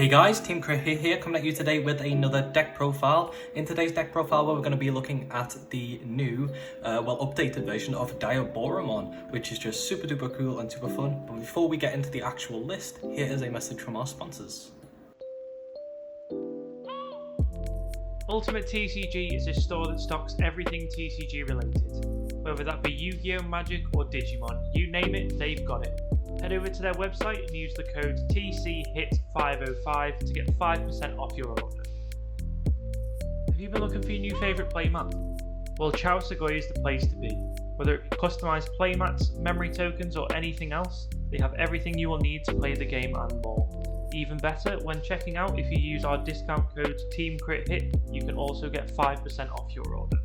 Hey guys, Team Kura here, coming at you today with another deck profile. In today's deck profile, we're going to be looking at the new, updated version of Diaboromon, which is just super duper cool and super fun. But before we get into the actual list, here is a message from our sponsors. Ultimate TCG is a store that stocks everything TCG related. Whether that be Yu-Gi-Oh! Magic or Digimon, you name it, they've got it. Head over to their website and use the code TCHIT505 to get 5% off your order. Have you been looking for your new favourite playmat? Well, Cho Sugoi is the place to be. Whether it's customised playmats, memory tokens or anything else, they have everything you will need to play the game and more. Even better, when checking out, if you use our discount code TEAMCRITHIT, you can also get 5% off your order.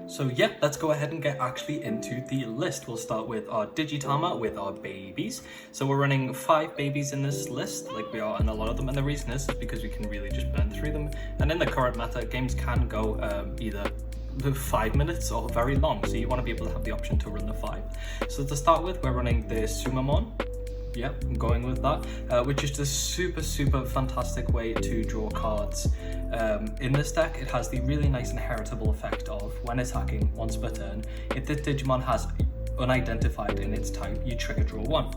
So yeah, let's go ahead and get actually into the list. We'll start with our Tamer with our babies. So we're running 5 babies in this list, like we are in a lot of them, and the reason is because we can really just burn through them. And in the current meta, games can go either 5 minutes or very long, so you want to be able to have the option to run the 5. So to start with, we're running the Sumamon. Yeah, I'm going with that, which is just super fantastic way to draw cards. In this deck, it has the really nice inheritable effect of, when attacking once per turn, if the Digimon has unidentified in its type, you trigger draw 1.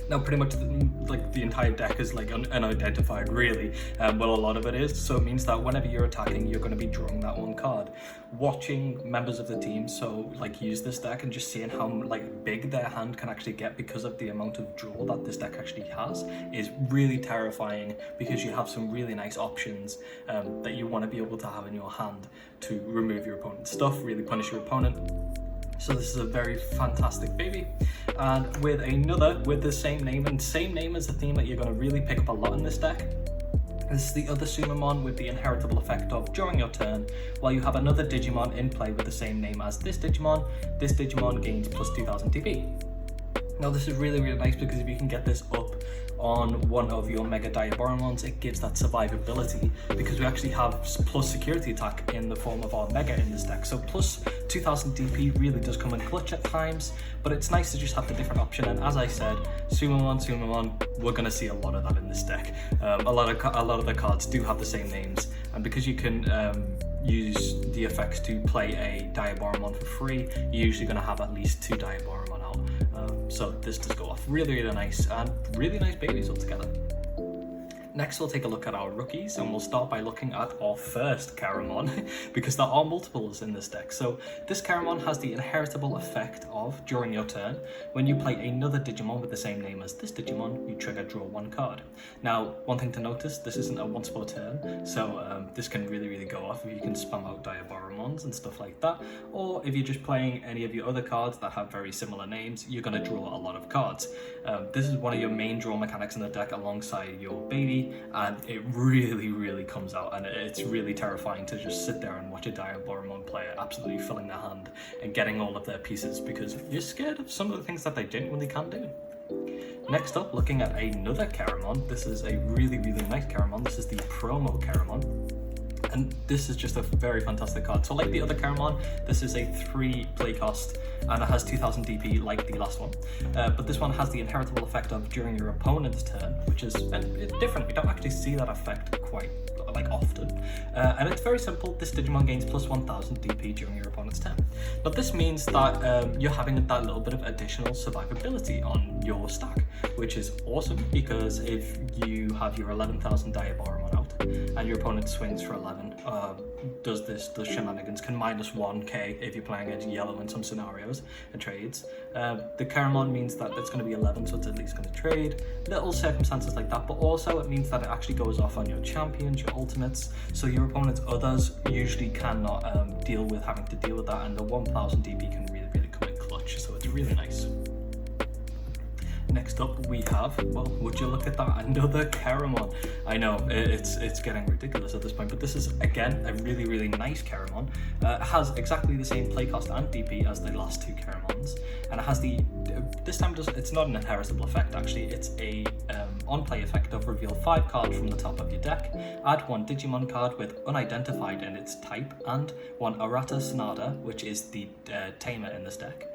Now pretty much the entire deck is like unidentified really, well a lot of it is, so it means that whenever you're attacking you're going to be drawing that one card. Watching members of the team use this deck and just seeing how big their hand can actually get because of the amount of draw that this deck actually has is really terrifying, because you have some really nice options that you want to be able to have in your hand to remove your opponent's stuff, really punish your opponent. So this is a very fantastic baby. And with another with the same name, and same name as the theme that you're going to really pick up a lot in this deck. This is the other Sumamon with the inheritable effect of, during your turn, while you have another Digimon in play with the same name as this Digimon gains plus 2000 DP. Now this is really nice, because if you can get this up on one of your Mega Diaboromons, it gives that survivability, because we actually have plus security attack in the form of our Mega in this deck. So plus 2000 DP really does come in clutch at times, but it's nice to just have the different option. And as I said, Sumamon, we're going to see a lot of that in this deck. A lot of the cards do have the same names, and because you can use the effects to play a Diaboromon for free, you're usually going to have at least 2 Diaboromon out. So this does go off really nice, and really nice babies altogether. Next, we'll take a look at our rookies, and we'll start by looking at our first Caramon, because there are multiples in this deck. So this Caramon has the inheritable effect of, during your turn, when you play another Digimon with the same name as this Digimon, you trigger draw 1 card. Now, one thing to notice, this isn't a once per turn, so this can really go off if you can spam out Diaboromons and stuff like that, or if you're just playing any of your other cards that have very similar names, you're going to draw a lot of cards. This is one of your main draw mechanics in the deck alongside your baby, and it really comes out, and it's really terrifying to just sit there and watch a Diaboromon player absolutely filling their hand and getting all of their pieces, because you're scared of some of the things that they genuinely can do. Next up, looking at another Caramon. This is a really nice Caramon. This is the promo Caramon. And this is just a very fantastic card. So like the other Caramon, this is a 3 play cost, and it has 2000 DP like the last one. But this one has the inheritable effect of, during your opponent's turn, which is different. We don't actually see that effect quite often. And it's very simple. This Digimon gains plus 1000 DP during your opponent's turn. But this means that you're having that little bit of additional survivability on your stack, which is awesome, because if you have your 11,000 Diaboromon out and your opponent swings for 11, does shenanigans, can minus 1k if you're playing a yellow in some scenarios and trades. The Caramon means that it's going to be 11, so it's at least going to trade. Little circumstances like that, but also it means that it actually goes off on your champions, your ultimates, so your opponent's others usually cannot deal with having to deal with that, and the 1000 DP can really come in clutch, so it's really nice. Next up we have, well, would you look at that, another Caramon. I know, it's getting ridiculous at this point, but this is, again, a really nice Caramon. It has exactly the same play cost and DP as the last 2 Caramons, and it has this time it's not an inheritable effect actually, it's a on play effective, reveal 5 cards from the top of your deck, add 1 Digimon card with unidentified in its type, and 1 Arata Sonada, which is the Tamer in this deck,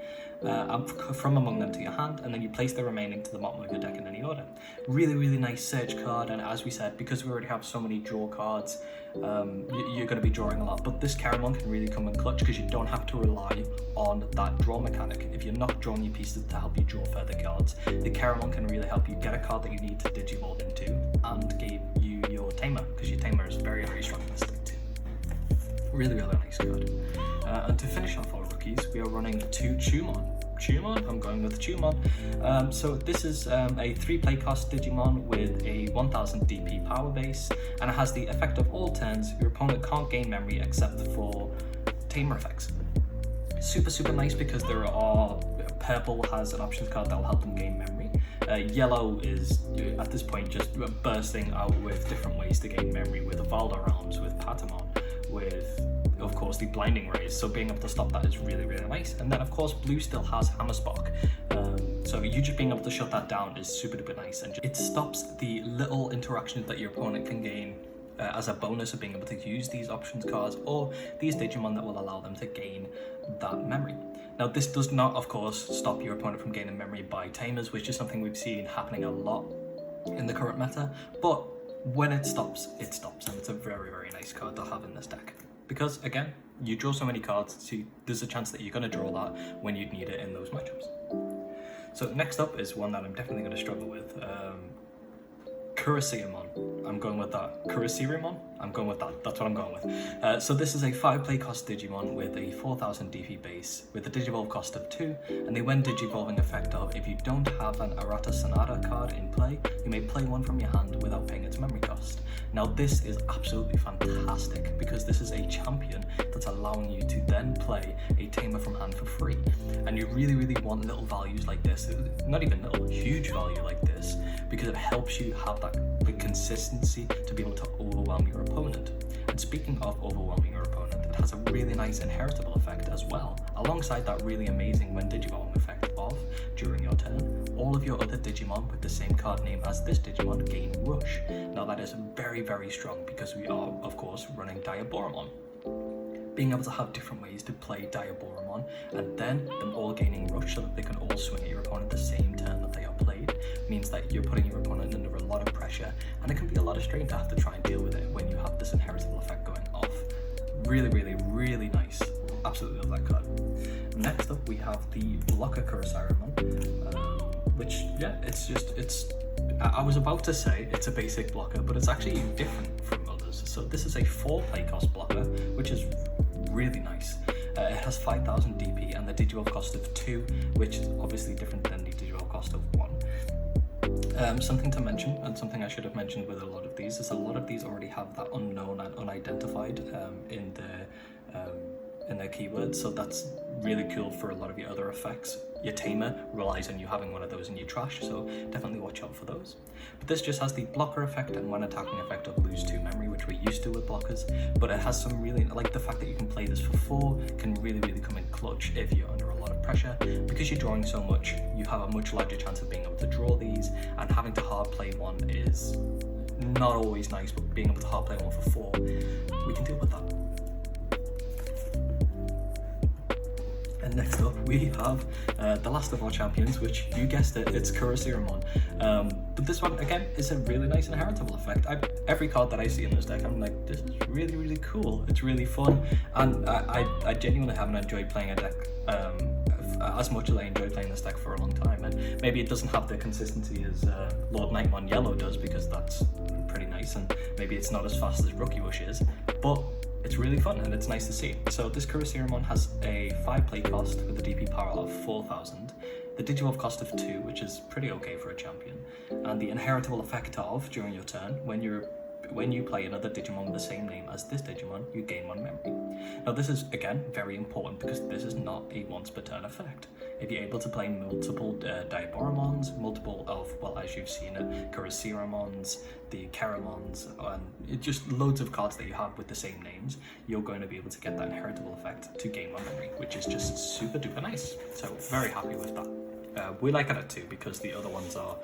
from among them to your hand, and then you place the remaining to the bottom of your deck in any order. Really, really nice search card, and as we said, because we already have so many draw cards, you're going to be drawing a lot, but this Caramon can really come in clutch because you don't have to rely on that draw mechanic. If you're not drawing your pieces to help you draw further cards, the Caramon can really help you get a card that you need to Digivolve into and give you your Tamer, because your Tamer is very, very strong in this deck too. Really, really nice card. And to finish off our rookies, we are running 2 Tumor. I'm going with Tumor. So this is a 3 play cost Digimon with a 1000 DP power base, and it has the effect of all turns your opponent can't gain memory except for Tamer effects. Super nice because there are purple has an options card that will help them gain memory. Yellow is at this point just bursting out with different ways to gain memory, with Valderoms, with Patamon, with of course the blinding rays, so being able to stop that is really, really nice. And then of course blue still has Hammerspark, so you just being able to shut that down is super duper nice, and it stops the little interactions that your opponent can gain as a bonus of being able to use these options cards or these Digimon that will allow them to gain that memory. Now this does not of course stop your opponent from gaining memory by Tamers, which is something we've seen happening a lot in the current meta, but when it stops, and it's a very, very nice card to have in this deck. Because again, you draw so many cards, so there's a chance that you're going to draw that when you'd need it in those matchups. So next up is one that I'm definitely going to struggle with. Kura Serum. I'm going with that. Kura Serum? I'm going with that. That's what I'm going with. So this is a 5 play cost Digimon with a 4000 DP base with a Digivolve cost of 2, and the when Digivolving effect of if you don't have an Arata Sonada card in play, you may play one from your hand without paying its memory cost. Now this is absolutely fantastic because this is a champion that's allowing you to then play a Tamer from hand for free. And you really, really want little values like this, not even little, huge value like this, because it helps you have that consistency to be able to overwhelm your opponent. And speaking of overwhelming your opponent, it has a really nice inheritable effect as well, alongside that really amazing when Digivolving effect of, during your turn, all of your other Digimon with the same card name as this Digimon gain Rush. Now that is very, very strong because we are, of course, running Diaboromon. Being able to have different ways to play Diaboromon and then them all gaining Rush so that they can all swing at your opponent the same turn that they are played means that you're putting your opponent under a lot of pressure, and it can be a lot of strain to have to try and deal with it when you have this inheritable effect going off. Really, really, really nice. Absolutely love that card. Next up we have the blocker Kura Serum, which, yeah, I was about to say it's a basic blocker, but it's actually different from others. So this is a 4 play cost blocker, which is really nice. It has 5000 DP and the Digivolve cost of 2, which is obviously different than the Digivolve cost of 1. Something to mention, and something I should have mentioned with a lot of these, is a lot of these already have that unknown and unidentified in their keywords, so that's really cool for a lot of your other effects. Your Tamer relies on you having one of those in your trash, so definitely watch out for those. But this just has the blocker effect and when attacking effect of lose 2 memory, which we're used to with blockers, but it has some really, like the fact that you can play this for 4 can really, really come in clutch if you're under a lot of pressure. Because you're drawing so much, you have a much larger chance of being able to draw these, and having to hard play one is not always nice, but being able to hard play one for 4, we can deal with that. And next up we have the last of our champions, which you guessed it, it's Kura Serum. But this one again is a really nice inheritable effect. Every card that I see in this deck, I'm like, this is really, really cool. It's really fun, and I genuinely haven't enjoyed playing a deck as much as I enjoyed playing this deck for a long time. And maybe it doesn't have the consistency as Lord Nightmon Yellow does, because that's pretty nice, and maybe it's not as fast as Rookie Wish is, but it's really fun and it's nice to see. So this Kura Serum has a 5 play cost with a DP power of 4000, the Digivolve cost of 2, which is pretty okay for a champion, and the inheritable effect of, during your turn, when you play another Digimon with the same name as this Digimon, you gain 1 memory. Now this is, again, very important because this is not a once per turn effect. If you're able to play multiple Diaboromons, multiple of, well, as you've seen it, Kura Serumons, the Caramons, and just loads of cards that you have with the same names, you're going to be able to get that inheritable effect to gain 1 memory, which is just super duper nice. So very happy with that. We like it at 2 because the other ones are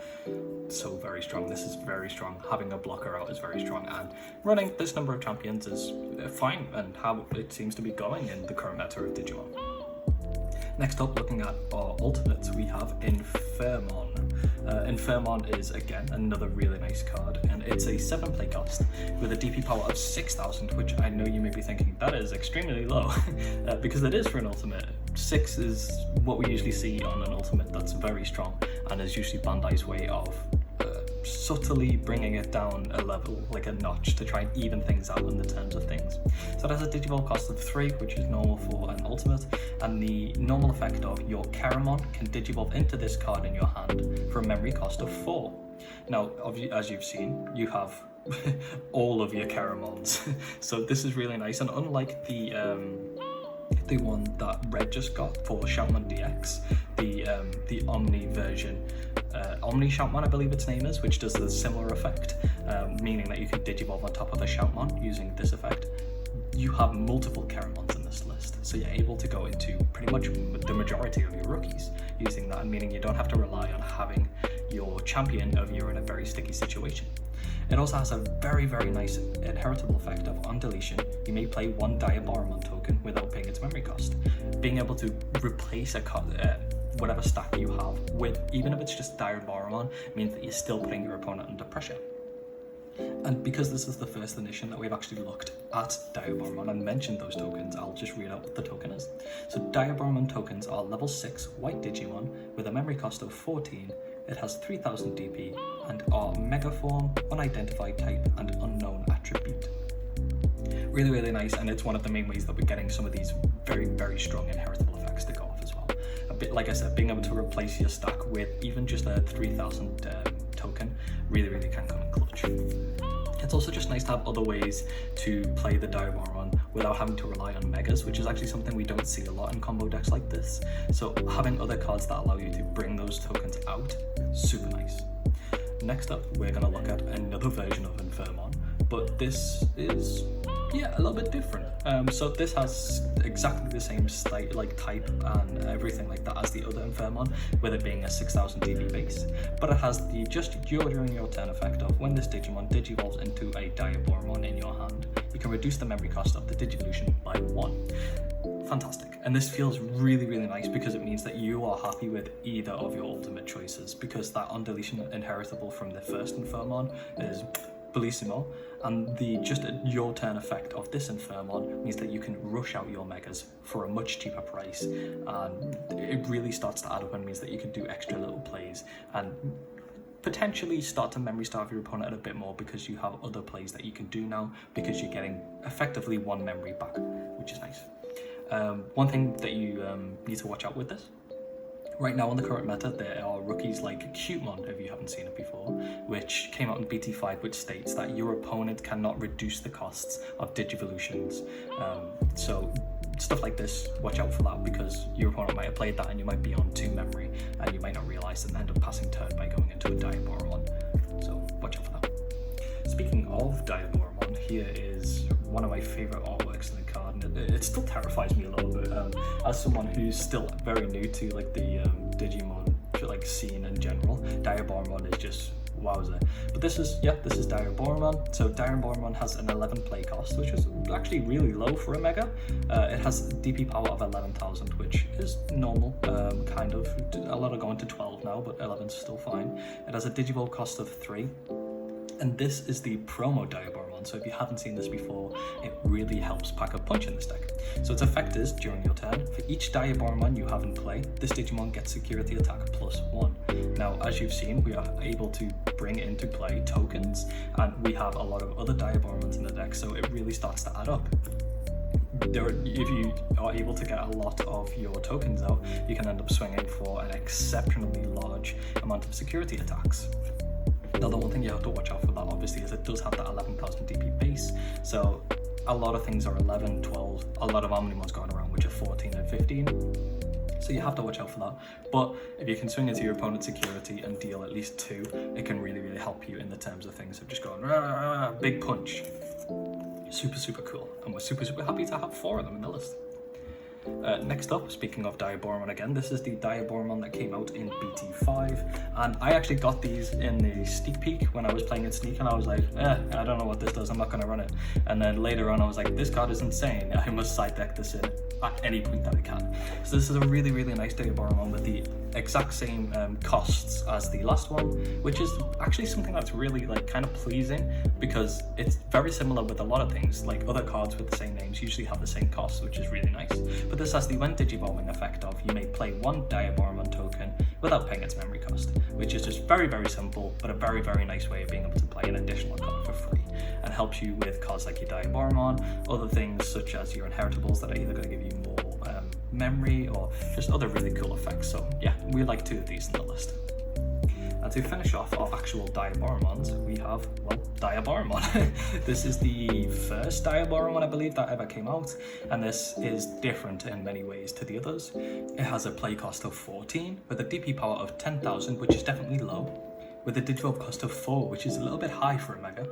so very strong. This is very strong. Having a blocker out is very strong, and running this number of champions is fine, and how it seems to be going in the current meta of Digimon. Next up, looking at our ultimates, we have Infirmon. Infirmon is, again, another really nice card, and it's a 7 play cost with a DP power of 6,000, which I know you may be thinking, that is extremely low, because it is for an ultimate. 6 is what we usually see on an ultimate that's very strong, and is usually Bandai's way of subtly bringing it down a level, like a notch, to try and even things out in the terms of things. So it has a Digivolve cost of 3, which is normal for an ultimate, and the normal effect of your Caramon can Digivolve into this card in your hand for a memory cost of 4. Now, as you've seen, you have all of your Caramons, so this is really nice, and unlike the one that Red just got for Shoutmon DX, the Omni version, Omni Shoutmon I believe its name is, which does the similar effect, meaning that you can Digivolve on top of a Shoutmon using this effect. You have multiple Caramons in this list, so you're able to go into pretty much the majority of your rookies using that, meaning you don't have to rely on having your champion if you're in a very sticky situation. It also has a very, very nice inheritable effect of, on deletion, you may play 1 Diaboromon token without paying its memory cost. Being able to replace whatever stack you have with, even if it's just Diaboromon, means that you're still putting your opponent under pressure. And because this is the first edition that we've actually looked at Diaboromon and mentioned those tokens, I'll just read out what the token is. So Diaboromon tokens are level 6 white Digimon with a memory cost of 14. It has 3000 DP and are Mega Form, Unidentified Type, and Unknown Attribute. Really, really nice, and it's one of the main ways that we're getting some of these very, very strong inheritable effects to go off as well. A bit like I said, being able to replace your stack with even just a 3000 token really, really can come in clutch. It's also just nice to have other ways to play the Diaboromon without having to rely on Megas, which is actually something we don't see a lot in combo decks like this. So having other cards that allow you to bring those tokens out, super nice. Next up, we're going to look at another version of Infirmon, but this is, a little bit different. So this has exactly the same type and everything like that as the other Infirmon, with it being a 6000 DP base, but it has the just during your turn effect of when this Digimon digivolves into a Diaboromon in your hand, you can reduce the memory cost of the Digivolution by 1. Fantastic. And this feels really, really nice because it means that you are happy with either of your ultimate choices, because that undeletion inheritable from the first Infirmon is bellissimo, and the just your turn effect of this Infirmon means that you can rush out your megas for a much cheaper price, and it really starts to add up and means that you can do extra little plays and potentially start to memory starve your opponent a bit more, because you have other plays that you can do now because you're getting effectively 1 memory back, which is nice. One thing that you need to watch out with this, right now on the current meta, there are rookies like Cutemon, if you haven't seen it before, which came out in BT5, which states that your opponent cannot reduce the costs of Digivolutions. So stuff like this, watch out for that, because your opponent might have played that and you might be on 2 memory and you might not realise and end up passing turn by going into a Diaboromon. So watch out for that. Speaking of Diaboromon, here is one of my favourite artworks in the card, and it still terrifies me a little bit as someone who's still very new to like the Digimon scene in general. Diaboromon is just wowza. But this is Diaboromon. So Diaboromon has an 11 play cost, which is actually really low for a mega. It has DP power of 11,000, which is normal, kind of. A lot are going to 12 now, but 11's still fine. It has a Digivolve cost of 3. And this is the promo Diaboromon, so if you haven't seen this before, it really helps pack a punch in this deck. So its effect is, during your turn, for each Diaboromon you have in play, this Digimon gets security attack +1. Now, as you've seen, we are able to bring into play tokens, and we have a lot of other Diaboromons in the deck, so it really starts to add up. If you are able to get a lot of your tokens out, you can end up swinging for an exceptionally large amount of security attacks. Now, the one thing you have to watch out for that, obviously, is it does have that 11,000 DP base, so a lot of things are 11, 12, a lot of Omnimons going around which are 14 and 15, so you have to watch out for that. But if you can swing into your opponent's security and deal at least 2, it can really, really help you in the terms of things of just going, big punch. Super, super cool, and we're super, super happy to have 4 of them in the list. Next up, speaking of Diaboromon again, this is the Diaboromon that came out in BT5, and I actually got these in the sneak peek when I was playing it sneak, and I was like, I don't know what this does, I'm not going to run it. And then later on I was like, this card is insane, I must side deck this in at any point that I can. So this is a really, really nice Diaboromon with the exact same costs as the last one, which is actually something that's really like kind of pleasing, because it's very similar with a lot of things. Like other cards with the same names usually have the same costs, which is really nice. But this has the when digivolving effect of you may play one Diaboromon token without paying its memory cost, which is just very, very simple, but a very, very nice way of being able to play an additional card for free, and helps you with cards like your Diaboromon, other things such as your inheritables that are either going to give you more memory or just other really cool effects. So yeah, we like 2 of these in the list. And to finish off our actual Diaboromons, we have, well, Diaboromon. This is the first Diaboromon, I believe, that ever came out, and this is different in many ways to the others. It has a play cost of 14, with a DP power of 10,000, which is definitely low, with a digivolve cost of 4, which is a little bit high for a Mega.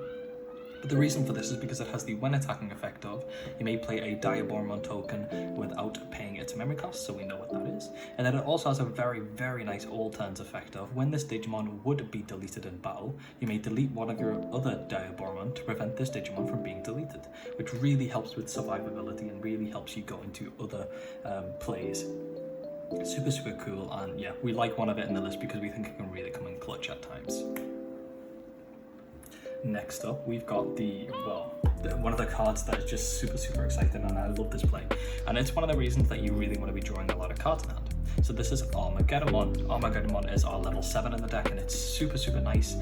But the reason for this is because it has the when attacking effect of you may play a Diaboromon token without paying its memory cost, so we know what that is. And then it also has a very, very nice all turns effect of when this Digimon would be deleted in battle, you may delete one of your other Diaboromon to prevent this Digimon from being deleted, which really helps with survivability and really helps you go into other plays. Super, super cool, and yeah, we like one of it in the list because we think it can really come in clutch at times. Next up, we've got one of the cards that is just super, super exciting, and I love this play. And it's one of the reasons that you really want to be drawing a lot of cards in hand. So this is Armageddon. Armageddon is our level 7 in the deck, and it's super, super nice.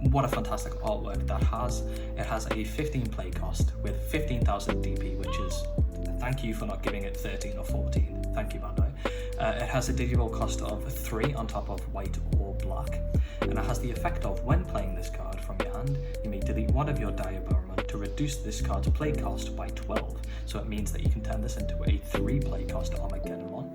What a fantastic artwork that has. It has a 15 play cost with 15,000 DP, which is, thank you for not giving it 13 or 14. Thank you, Bandai. It has a digital cost of 3 on top of white or black, and it has the effect of when playing this card from your hand, you may delete one of your Diaboromon to reduce this card's play cost by 12. So it means that you can turn this into a 3 play cost Armageddon.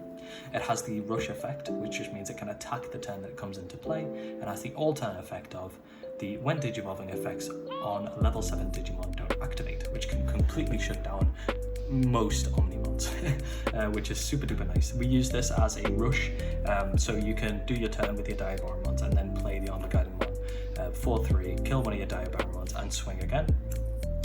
It has the rush effect, which just means it can attack the turn that it comes into play, and has the alternate effect of the when digivolving effects on level 7 Digimon don't activate, which can completely shut down most Omnimons, which is super duper nice. We use this as a rush, so you can do your turn with your Diaboromons and then play the Armageddon for 3, kill one of your Diaboromons and swing again.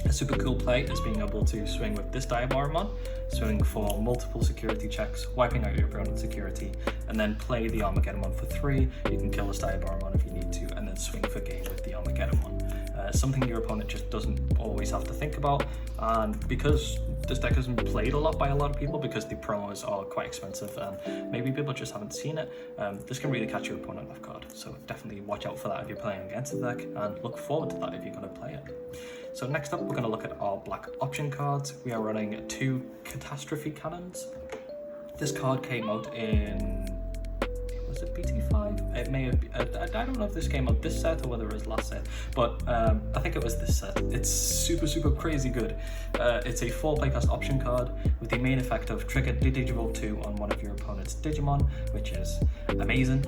A super cool play is being able to swing with this Diaboromon, swing for multiple security checks, wiping out your opponent's security, and then play the Armageddon for 3. You can kill this Diaboromon if you need to, and then swing for game with the Armageddon. Something your opponent just doesn't always have to think about, and because this deck isn't played a lot by a lot of people because the promos are quite expensive and maybe people just haven't seen it, this can really catch your opponent off guard. So definitely watch out for that if you're playing against the deck, and look forward to that if you're going to play it. So next up, we're going to look at our black option cards. We are running 2 Catastrophe Cannons. This card came out in, was it BT5? It may have been, I don't know if this came out this set or whether it was last set, but I think it was this set. It's super, super crazy good. It's a 4 playcast option card with the main effect of trigger Digivolve 2 on one of your opponent's Digimon, which is amazing.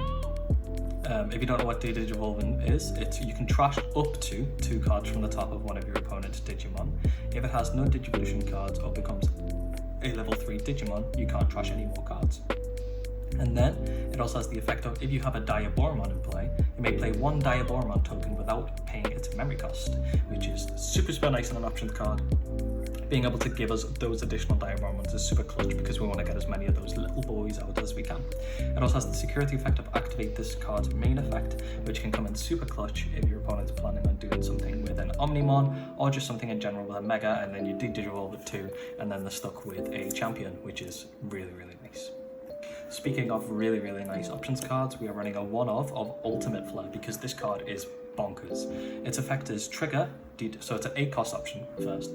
If you don't know what Digivolving is, you can trash up to 2 cards from the top of one of your opponent's Digimon. If it has no Digivolution cards or becomes a level 3 Digimon, you can't trash any more cards. And then it also has the effect of if you have a Diaboromon in play, you may play 1 Diaboromon token without paying its memory cost, which is super, super nice on an options card. Being able to give us those additional Diaboromons is super clutch because we want to get as many of those little boys out as we can. It also has the security effect of activate this card's main effect, which can come in super clutch if your opponent's planning on doing something with an Omnimon or just something in general with a Mega, and then you Digivolve it 2, and then they're stuck with a champion, which is really, really nice. Speaking of really, really nice options cards, we are running a one-of Ultimate Flare because this card is bonkers. Its effect is trigger, so it's an 8 cost option first,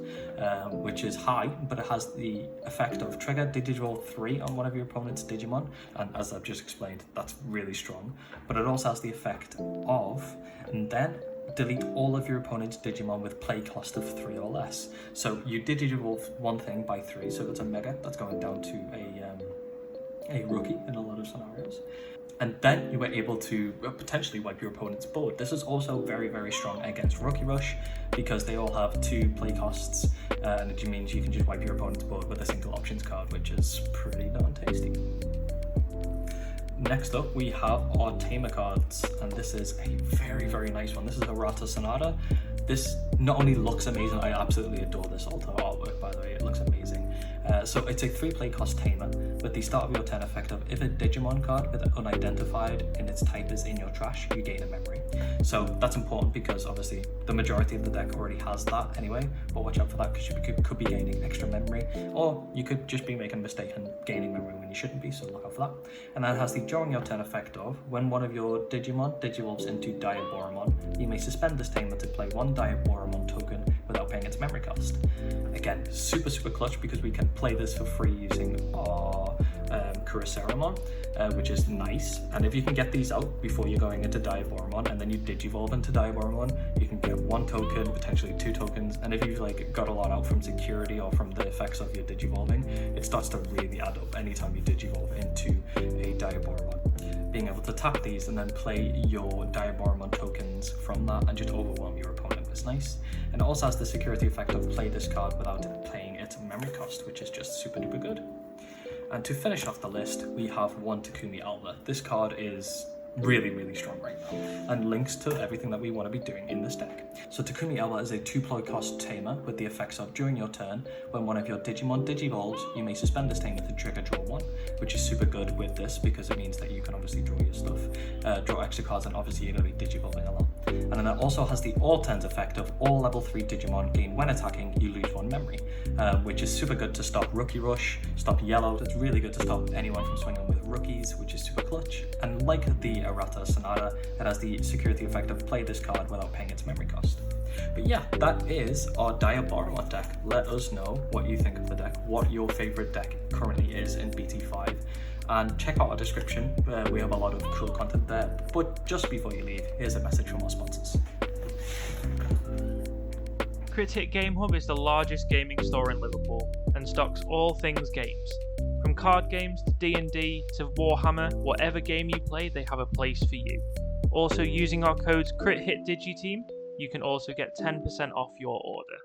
which is high, but it has the effect of trigger Digivolve 3 on one of your opponent's Digimon, and as I've just explained, that's really strong. But it also has the effect of, and then delete all of your opponent's Digimon with play cost of 3 or less. So you Digivolve one thing by 3, so that's a Mega, that's going down to a a rookie in a lot of scenarios. And then you were able to potentially wipe your opponent's board. This is also very, very strong against Rookie Rush because they all have 2 play costs, and it means you can just wipe your opponent's board with a single options card, which is pretty darn tasty. Next up, we have our Tamer cards, and this is a very, very nice one. This is a Rata Sonata. This not only looks amazing, I absolutely adore this altar artwork, by the way, it looks amazing. So it's a 3 play cost Tamer with the start of your turn effect of if a Digimon card with unidentified in its type is in your trash, you gain a memory. So that's important because obviously the majority of the deck already has that anyway, but watch out for that because you could be gaining extra memory, or you could just be making a mistake and gaining memory when you shouldn't be, so look out for that. And then it has the during your turn effect of when one of your Digimon digivolves into Diaboromon, you may suspend this Tamer to play 1 Diaboromon token without paying its memory cost. Again, super clutch because we can play this for free using our Kura Serum, which is nice. And if you can get these out before you're going into Diaboromon and then you digivolve into Diaboromon, you can get 1 token, potentially 2 tokens. And if you've like got a lot out from security or from the effects of your digivolving, it starts to really add up anytime you digivolve into a Diaboromon. Being able to tap these and then play your Diaboromon tokens from that and just overwhelm your opponent is nice. And it also has the security effect of play this card without paying its memory cost, which is just super duper good. And to finish off the list, we have one Takumi Alba. This card is really strong right now and links to everything that we want to be doing in this deck. So Takumi Alba is a 2 play cost Tamer with the effects of during your turn, when one of your Digimon digivolves, you may suspend this Tamer to trigger draw 1, which is super good with this because it means that you can obviously draw your stuff, draw extra cards, and obviously you're going to be digivolving a lot. And then it also has the all turns effect of all level 3 Digimon gain when attacking, you lose 1 memory, which is super good to stop Rookie Rush, stop Yellow. It's really good to stop anyone from swinging with rookies, which is super clutch. And like the Errata Sonata, it has the security effect of play this card without paying its memory cost. But yeah, that is our Diaboromon deck. Let us know what you think of the deck, what your favorite deck currently is in BT5, and check out our description. We have a lot of cool content there. But just before you leave, here's a message from our sponsors. Crit Hit Game Hub is the largest gaming store in Liverpool and stocks all things games. From card games to D&D to Warhammer, whatever game you play, they have a place for you. Also, using our codes CritHitDigiTeam, you can also get 10% off your order.